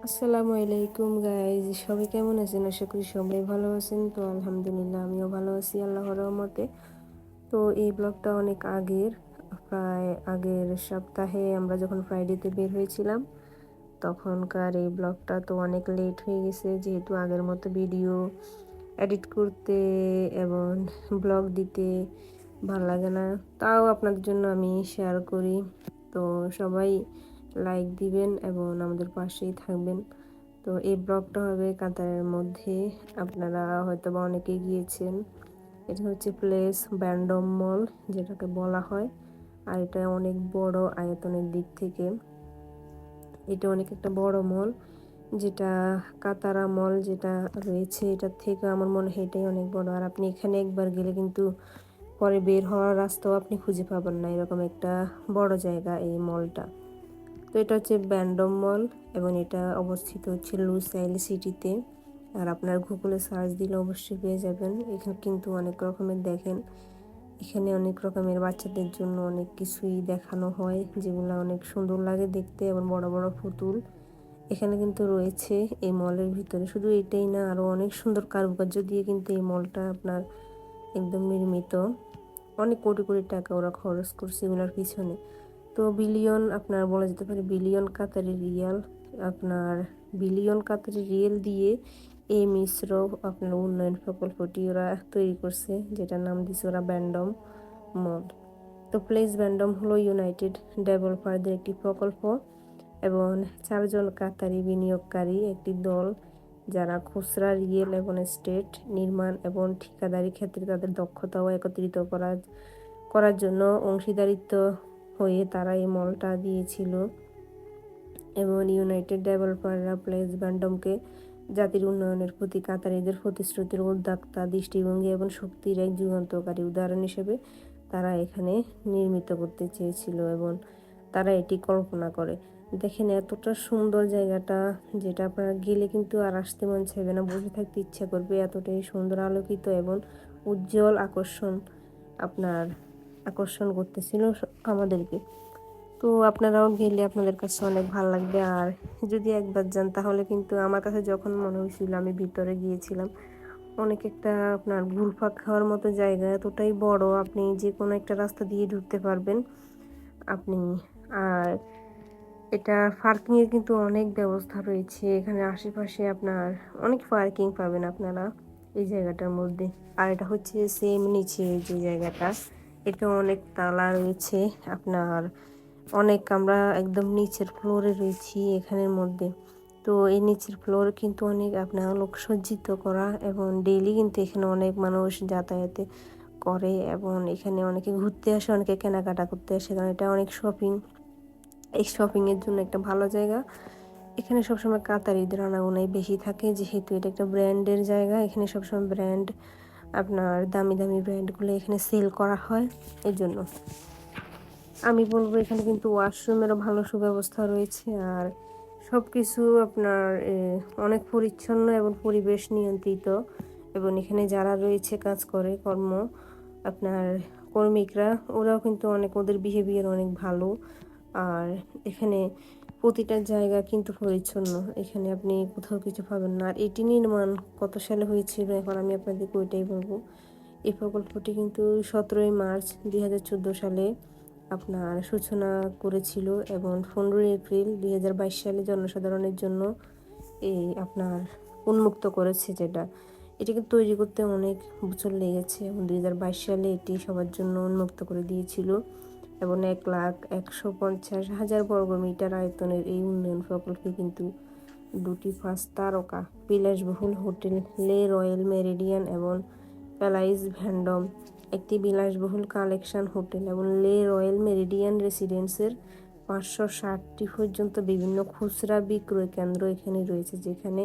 আসসালামু আলাইকুম গাইজ, সবাই কেমন আছেন? আশা করি সবাই ভালো আছেন। তো আলহামদুলিল্লাহ আমিও ভালো আছি আল্লাহর রহমতে। তো এই ব্লগটা অনেক আগের, প্রায় আগের সপ্তাহে আমরা যখন ফ্রাইডেতে বের হয়েছিলাম তখনকার এই ব্লগটা। তো অনেক লেট হয়ে গেছে যেহেতু আগের মতো ভিডিও এডিট করতে এবং ব্লগ দিতে ভালো লাগে না, তাও আপনাদের জন্য আমি শেয়ার করি। তো সবাই লাইক দিবেন এবং আমাদের পাশেই থাকবেন। তো এই ব্লগটা হবে কাতারের মধ্যে, আপনারা হয়তো বা অনেকেই গিয়েছেন। এটা হচ্ছে প্লেস ব্যান্ডম মল যেটাকে বলা হয়, আর এটা অনেক বড় আয়তনের দিক থেকে। এটা অনেক একটা বড় মল, যেটা কাতারা মল যেটা রয়েছে এটার থেকে আমার মনে হয় এটাই অনেক বড়। আর আপনি এখানে একবার গেলে কিন্তু পরে বের হওয়ার রাস্তাও আপনি খুঁজে পাবেন না, এরকম একটা বড় জায়গা এই মলটা। তো এটা হচ্ছে ব্যান্ডম মল এবং এটা অবস্থিত হচ্ছে লুসাইল সিটিতে। আর আপনার গুগলে সার্চ দিলে অবশ্যই পেয়ে যাবেন। এখানে কিন্তু অনেক রকমের দেখেন, এখানে অনেক রকমের বাচ্চাদের জন্য অনেক কিছুই দেখানো হয় যেগুলো অনেক সুন্দর লাগে দেখতে, এবং বড় বড় পুতুল এখানে কিন্তু রয়েছে এই মলের ভিতরে। শুধু এটাই না, আরও অনেক সুন্দর কারুকার্য দিয়ে কিন্তু এই মলটা আপনার একদম নির্মিত। অনেক কোটি কোটি টাকা ওরা খরচ করছে এগুলোর পিছনে। তো বিলিয়ন, আপনার বলা যেতে পারে বিলিয়ন কাতারি রিয়াল, আপনার বিলিয়ন কাতারি রিয়েল দিয়ে এই মিশ্র আপনার উন্নয়ন প্রকল্পটি ওরা তৈরি করছে, যেটার নাম দিছে ওরা ব্যান্ডম মল। তো প্লেস ব্যান্ডম হলো ইউনাইটেড ডেভেলপারদের একটি প্রকল্প এবং 4জন কাতারি বিনিয়োগকারী একটি দল, যারা খুচরা রিয়েল এবং এস্টেট নির্মাণ এবং ঠিকাদারি ক্ষেত্রে তাদের দক্ষতাও একত্রিত করার জন্য অংশীদারিত্ব হয়ে তারা এই মলটা দিয়েছিল। এবং ইউনাইটেড ডেভেলপাররা প্লেস ব্যান্ডমকে জাতির উন্নয়নের প্রতি কাতারিদের প্রতিশ্রুতির উদ্যোক্তা দৃষ্টিভঙ্গি এবং শক্তির এক যুগান্তকারী উদাহরণ হিসেবে তারা এখানে নির্মিত করতে চেয়েছিল এবং তারা এটি কল্পনা করে। দেখেন এতটা সুন্দর জায়গাটা, যেটা আপনারা গেলে কিন্তু আর আসতে মন চাইবে না, বসে থাকতে ইচ্ছা করবে, এতটাই সুন্দর আলোকিত এবং উজ্জ্বল আপনার আকর্ষণ করতেছিল আমাদেরকে। তো আপনারাও গেলে আপনাদের কাছে অনেক ভালো লাগবে। আর যদি একবার যান তাহলে কিন্তু আমার কাছে যখন মনে হয়েছিল, আমি ভিতরে গিয়েছিলাম, অনেক একটা আপনার ঘুরপাক খাওয়ার মতো জায়গা, এতটাই বড় আপনি যে কোনো একটা রাস্তা দিয়ে ঢুকতে পারবেন আপনি। আর এটা পার্কিং এর কিন্তু অনেক ব্যবস্থা রয়েছে এখানে, আশেপাশে আপনার অনেক পার্কিং পাবেন আপনারা এই জায়গাটার মধ্যে। আর এটা হচ্ছে সেম নিচে যে জায়গাটা, এটা অনেক তালা রয়েছে আপনার, অনেক আমরা একদম নিচের ফ্লোরে রয়েছি এখানের মধ্যে। তো এই নিচের ফ্লোর কিন্তু অনেক আপনার লোকসজ্জিত করা এবং ডেইলি কিন্তু এখানে অনেক মানুষ যাতায়াতে করে এবং এখানে অনেকে ঘুরতে আসে, অনেকে কেনাকাটা করতে আসে, কারণ এটা অনেক এই শপিংয়ের জন্য একটা ভালো জায়গা। এখানে সবসময় কাতারিদের আনাগোনাই বেশি থাকে, যেহেতু এটা একটা ব্র্যান্ডের জায়গা। এখানে সবসময় ব্র্যান্ড, আপনার দামি দামি ব্র্যান্ডগুলো এখানে সেল করা হয়। এই জন্য আমি বলবো এখানে কিন্তু ওয়াশরুমেরও ভালো সুব্যবস্থা রয়েছে। আর সব কিছু আপনার অনেক পরিচ্ছন্ন এবং পরিবেশ নিয়ন্ত্রিত। এবং এখানে যারা রয়েছে কাজ করে আপনার কর্মিকরা, ওরাও কিন্তু অনেক, ওদের বিহেভিয়ার অনেক ভালো। আর এখানে প্রতিটা জায়গা কিন্তু পরিচ্ছন্ন, এখানে আপনি কোথাও কিছু পাবেন না। আর এটি নির্মাণ কত সালে হয়েছিল এখন আমি আপনাদেরকে ওইটাই বলবো। এই প্রকল্পটি কিন্তু 17ই মার্চ 2014 সালে আপনার সূচনা করেছিল এবং 15ই এপ্রিল 2022 সালে জনসাধারণের জন্য এই আপনার উন্মুক্ত করেছে। যেটা এটিকে তৈরি করতে অনেক বছর লেগেছে এবং 2022 সালে এটি সবার জন্য উন্মুক্ত করে দিয়েছিল। এবং 1,150,000 বর্গমিটার আয়তনের এই উন্নয়ন প্রকল্পে কিন্তু 2টি 5 তারকা বিলাসবহুল হোটেল, লে রয়্যাল মেরিডিয়ান এবং প্যালাইস ভ্যান্ডম, একটি বিলাসবহুল কালেকশন হোটেল এবং লে রয়্যাল মেরিডিয়ান রেসিডেন্সের 560টি পর্যন্ত বিভিন্ন খুচরা বিক্রয় কেন্দ্র এখানে রয়েছে, যেখানে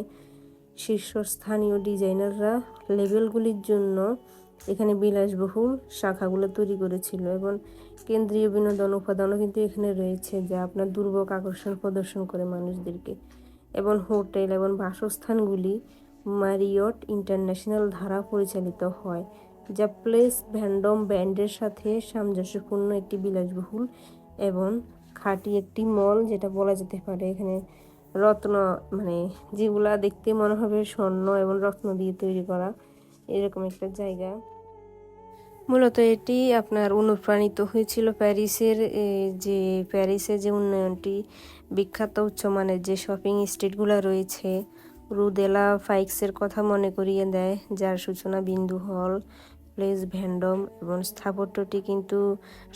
শীর্ষস্থানীয় ডিজাইনাররা লেবেলগুলির জন্য এখানে বিলাসবহুল শাখাগুলো তৈরি করেছিল। এবং কেন্দ্রীয় বিনোদন উপাদানও কিন্তু এখানে রয়েছে, যা আপনার দুর্ভোগ আকর্ষণ প্রদর্শন করে মানুষদেরকে। এবং হোটেল এবং বাসস্থানগুলি ম্যারিয়ট ইন্টারন্যাশনাল ধারা পরিচালিত হয়, যা প্লেস ভ্যান্ডম ব্র্যান্ডের সাথে সামঞ্জস্যপূর্ণ একটি বিলাসবহুল এবং খাঁটি একটি মল, যেটা বলা যেতে পারে। এখানে রত্ন, মানে যেগুলা দেখতে মনে হবে স্বর্ণ এবং রত্ন দিয়ে তৈরি করা, এরকম একটা জায়গা। মূলত এটি আপনার অনুপ্রাণিত হয়েছিল প্যারিসের যে প্যারিসের যে উন্নয়নটি, বিখ্যাত উচ্চমানের যে শপিং স্ট্রিটগুলো রয়েছে, রুদেলা ফাইক্সের কথা মনে করিয়ে দেয়, যার সূচনা বিন্দু হল, প্লেস ভ্যান্ডম, এবং স্থাপত্যটি কিন্তু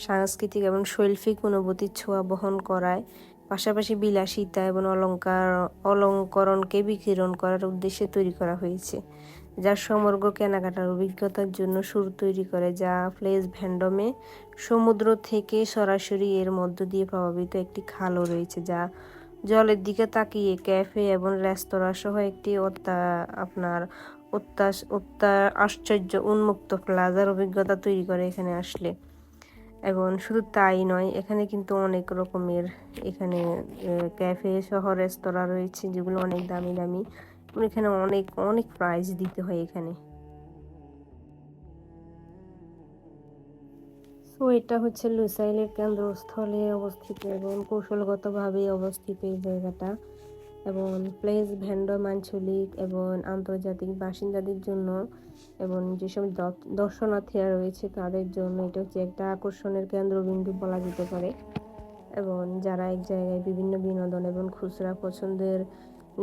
সাংস্কৃতিক এবং শৈল্পিক অনুভূতির ছোঁয়া বহন করায়, পাশাপাশি বিলাসিতা এবং অলঙ্করণকে বিকিরণ করার উদ্দেশ্যে তৈরি করা হয়েছে, যা সমগ্র কেনাকাটার অভিজ্ঞতার জন্য সুর তৈরি করে, যা প্লেস ভ্যান্ডমে সমুদ্র থেকে সরাসরি এর মধ্য দিয়ে প্রভাবিত একটি খালও রয়েছে, যা জলের দিকে তাকিয়ে ক্যাফে এবং রেস্তোরাঁ সহ একটি আপনার আশ্চর্য উন্মুক্ত প্লাজার অভিজ্ঞতা তৈরি করে এখানে আসলে। এবং শুধু তাই নয়, এখানে কিন্তু অনেক রকমের এখানে ক্যাফে সহ রেস্তোরাঁ রয়েছে, যেগুলো অনেক দামি দামি, এবং এখানে অনেক অনেক প্রাইস দিতে হয় এখানে। সো এটা হচ্ছে লুসাইলের কেন্দ্রস্থলে অবস্থিত এবং কৌশলগতভাবে অবস্থিত এই জায়গাটা। এবং প্লেস ভ্যান্ডম আঞ্চলিক এবং আন্তর্জাতিক বাসিন্দাদের জন্য এবং যেসব দর্শনার্থীরা রয়েছে তাদের জন্য এটা হচ্ছে একটা আকর্ষণের কেন্দ্রবিন্দু বলা যেতে পারে। এবং যারা এক জায়গায় বিভিন্ন বিনোদন এবং খুচরা পছন্দের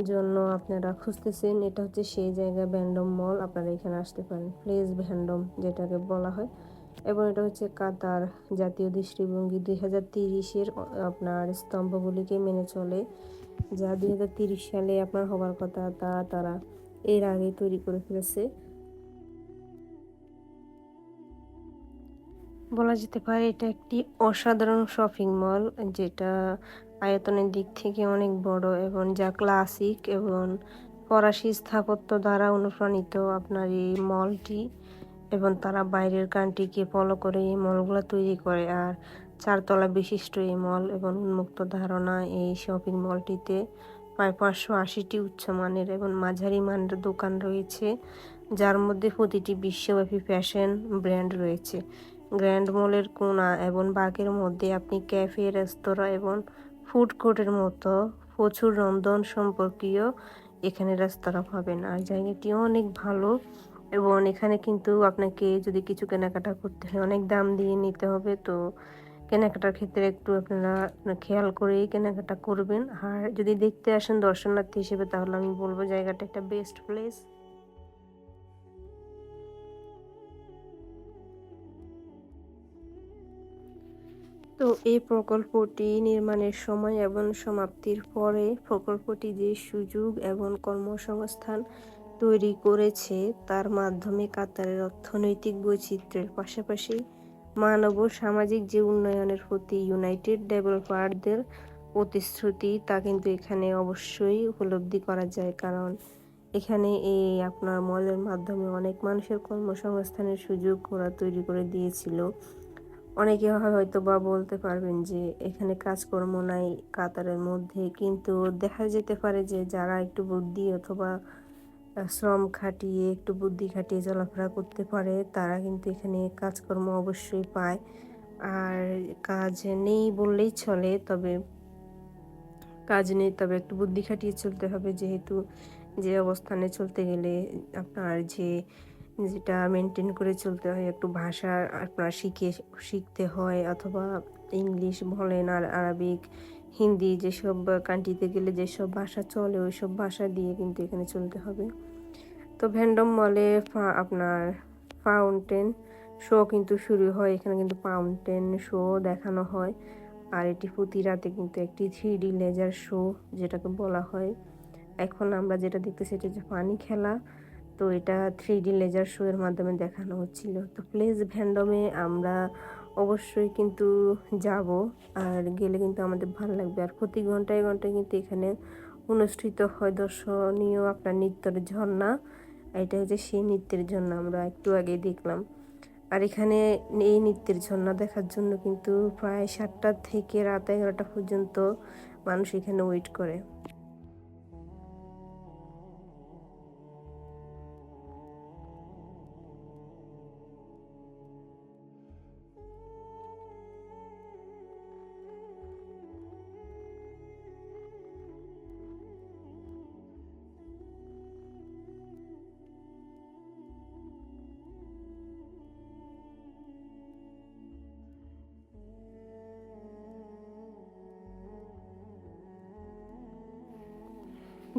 জন্য আপনারা খুঁজতেছেন, এটা হচ্ছে সেই জায়গা, ভ্যান্ডম মল, আপনারা এখানে আসতে পারেন, প্লেস ভ্যান্ডম যেটাকে বলা হয়। এবং এটা হচ্ছে কাতার জাতীয় দৃষ্টিভঙ্গি 2030-এর আপনার স্তম্ভগুলিকে মেনে চলে, যা 2030 সালে আপনার হবার কথা, তা তারা এর আগে তৈরি করে ফেলেছে। বলা যেতে পারে এটা একটি অসাধারণ শপিং মল, যেটা আয়তনের দিক থেকে অনেক বড় এবং যা ক্লাসিক এবং ফরাসি স্থাপত্য দ্বারা অনুপ্রাণিত আপনার এই মলটি। এবং তারা বাইরের কান্ট্রিকে ফলো করে এই মলগুলো তৈরি করে। আর 4 তলা বিশিষ্ট এই মল এবং উন্মুক্ত ধারণা এই শপিং মলটিতে প্রায় 580টি উচ্চমানের এবং মাঝারি মানের দোকান রয়েছে, যার মধ্যে প্রতিটি বিশ্বব্যাপী ফ্যাশন ব্র্যান্ড রয়েছে। গ্র্যান্ড মলের কোণা এবং বাগের মধ্যে আপনি ক্যাফে, রেস্তোরাঁ এবং ফুড কোর্টের মতো প্রচুর রন্ধন সম্পর্কীয় এখানে রেস্তোরাঁ পাবেন। আর জায়গাটি অনেক ভালো এবং এখানে কিন্তু আপনাকে যদি কিছু কেনাকাটা করতে হয় অনেক দাম দিয়ে নিতে হবে। তো কেনাকাটার ক্ষেত্রে একটু আপনারা খেয়াল করেই কেনাকাটা করবেন। আর যদি দেখতে আসেন দর্শনার্থী হিসেবে, তাহলে আমি বলবো জায়গাটা একটা বেস্ট প্লেস। তো এই প্রকল্পটি নির্মাণের সময় এবং সমাপ্তির পরে প্রকল্পটি যে সুযোগ এবং কর্মসংস্থান তৈরি করেছে, তার মাধ্যমে কাতারের অর্থনৈতিক বৈচিত্র্যের পাশাপাশি মানব ও সামাজিক যে উন্নয়নের প্রতি ইউনাইটেড ডেভেলপারদের প্রতিশ্রুতি, তা কিন্তু এখানে অবশ্যই উপলব্ধি করা যায়। কারণ এখানে এই আপনার মলের মাধ্যমে অনেক মানুষের কর্মসংস্থানের সুযোগ ওরা তৈরি করে দিয়েছিল। অনেকে হয়তো বা বলতে পারবেন যে এখানে কাজকর্ম নাই কাতারের মধ্যে, কিন্তু দেখা যেতে পারে যে যারা একটু বুদ্ধি অথবা শ্রম খাটিয়ে একটু বুদ্ধি খাটিয়ে চলাফেরা করতে পারে, তারা কিন্তু এখানে কাজকর্ম অবশ্যই পায়। আর কাজ নেই বললেই চলে, তবে কাজ নেই, তবে একটু বুদ্ধি খাটিয়ে চলতে হবে, যেহেতু যে অবস্থানে চলতে গেলে আপনার যেটা মেনটেন করে চলতে হয়, একটু ভাষা আপনার শিখতে হয়, অথবা ইংলিশ বলেন আর আরবিক, হিন্দি, যেসব কান্ট্রিতে গেলে যেসব ভাষা চলে ওই সব ভাষা দিয়ে কিন্তু এখানে চলতে হবে। তো ভ্যান্ডম মলে আপনার ফাউন্টেন শো কিন্তু শুরু হয়, এখানে কিন্তু ফাউন্টেন শো দেখানো হয়। আর এটি প্রতি রাতে কিন্তু একটি 3D লেজার শো যেটাকে বলা হয়। এখন আমরা যেটা দেখতেছি এটা হচ্ছে পানি খেলা, তো এটা 3D লেজার শো এর মাধ্যমে দেখানো হচ্ছিল। তো প্লেস ভ্যান্ডমে আমরা অবশ্যই কিন্তু যাব, আর গেলে কিন্তু আমাদের ভালো লাগবে। আর প্রতি ঘন্টায় ঘন্টায় কিন্তু এখানে অনুষ্ঠিত হয় দর্শনীয় আপনার নৃত্যের ঝর্ণা। এটা হচ্ছে সেই নৃত্যের ঝর্ণা আমরা একটু আগে দেখলাম। আর এখানে এই নৃত্যের ঝর্ণা দেখার জন্য কিন্তু প্রায় 7টা থেকে রাত 11টা পর্যন্ত মানুষ এখানে ওয়েট করে।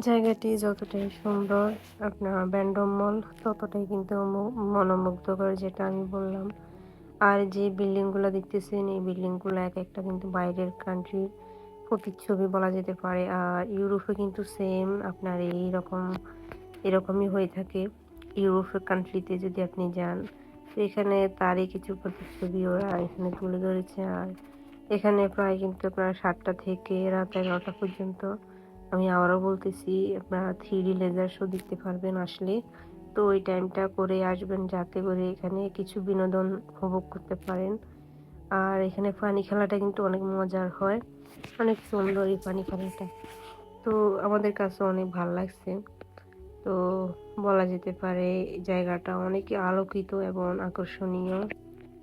জায়গাটি যতটাই সুন্দর, আপনার ব্যান্ডম মল ততটাই কিন্তু মনোমুগ্ধকর, যেটা আমি বললাম। আর যে বিল্ডিংগুলো দেখতেছেন, এই বিল্ডিংগুলো এক একটা কিন্তু বাইরের কান্ট্রির প্রতিচ্ছবি বলা যেতে পারে। আর ইউরোপে কিন্তু সেম আপনার এরকমই হয়ে থাকে। ইউরোপের কান্ট্রিতে যদি আপনি যান, তো এখানে তারই কিছু প্রতিচ্ছবি ওরা এখানে তুলে ধরেছে। আর এখানে প্রায় কিন্তু আপনার 7টা থেকে রাত 11টা পর্যন্ত, আমি আবারও বলতেছি, আপনারা 3D লেজার শো দেখতে পারবেন আসলে। তো ওই টাইমটা করে আসবেন, যাতে করে এখানে কিছু বিনোদন উপভোগ করতে পারেন। আর এখানে পানি খেলাটা কিন্তু অনেক মজার হয়, অনেক সুন্দর এই পানি খেলাটা। তো আমাদের কাছে অনেক ভালো লাগছে। তো বলা যেতে পারে জায়গাটা অনেক আলোকিত এবং আকর্ষণীয়,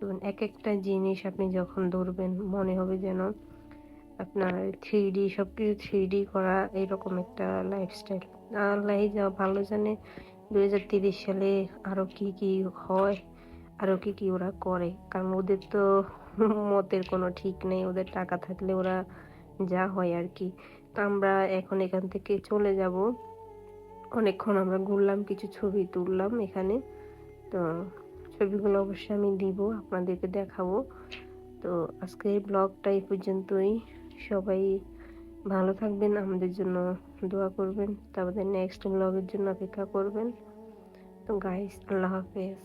এবং এক একটা জিনিস আপনি যখন ধরবেন মনে হবে যেন আপনার 3D, সবকিছু 3D করা, এরকম একটা লাইফস্টাইল। আল্লাহ যা ভালো জানে 2030 সালে আরো কি কি হয়, আরো কি কি ওরা করে। কারণ ওদের তো মতের কোনো ঠিক নেই, ওদের টাকা থাকলে ওরা যা হয় আর কি। তো আমরা এখন এখান থেকে চলে যাব। অনেকক্ষণ আমরা ঘুরলাম, কিছু ছবি তুললাম এখানে। তো ছবিগুলো অবশ্যই আমি দিব, আপনাদেরকে দেখাবো। তো আজকে এই ব্লগটা এই পর্যন্তই। সবাই ভালো থাকবেন, আমাদের জন্য দোয়া করবেন, তারপরে নেক্সট ব্লগের জন্য অপেক্ষা করবেন। তো গাইস, আল্লাহ হাফেজ।